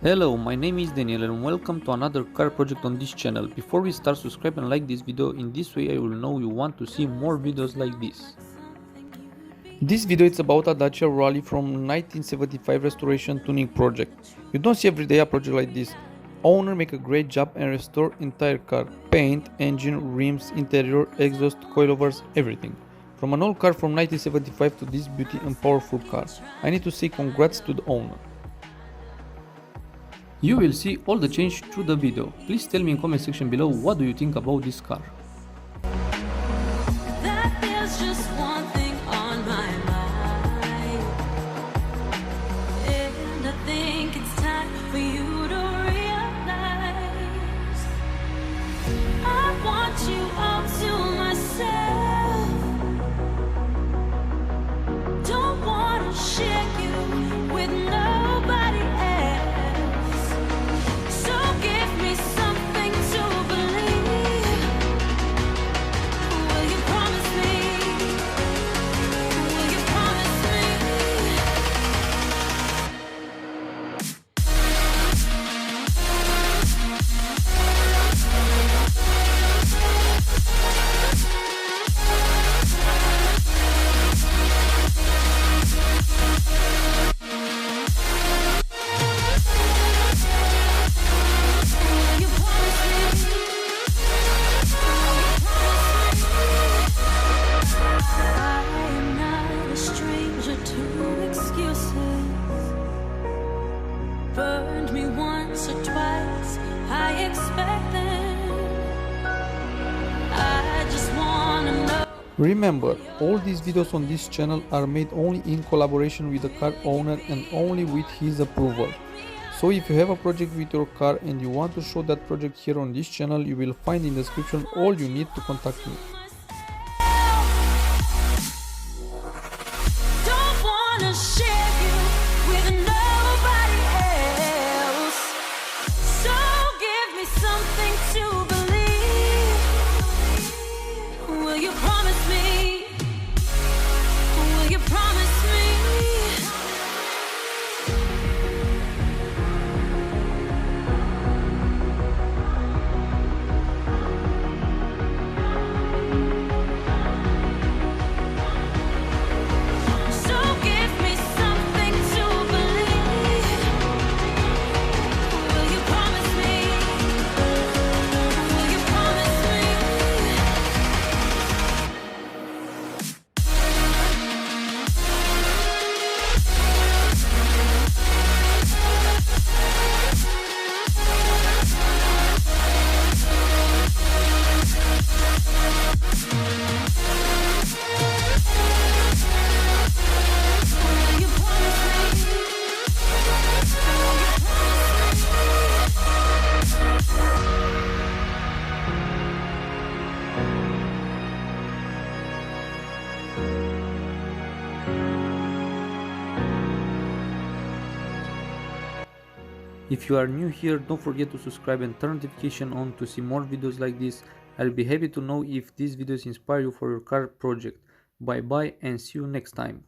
Hello, my name is Daniel and welcome to another car project on this channel. Before we start, subscribe and like this video. In this way I will know you want to see more videos like this. This video is about a Dacia Rally from 1975 restoration tuning project. You don't see every day a project like this. Owner make a great job and restore entire car. Paint, engine, rims, interior, exhaust, coilovers, everything. From an old car from 1975 to this beauty and powerful car. I need to say congrats to the owner. You will see all the change through the video. Please tell me in comment section below what do you think about this car. Burned me once or twice, I expect them. I just wanna know. Remember, all these videos on this channel are made only in collaboration with the car owner and only with his approval. So if you have a project with your car and you want to show that project here on this channel, you will find in the description all you need to contact me. Don't wanna share you with nobody else. So give me something to believe. Will you promise me? Will you promise me? If you are new here, don't forget to subscribe and turn notification on to see more videos like this. I'll be happy to know if these videos inspire you for your car project. Bye bye and see you next time.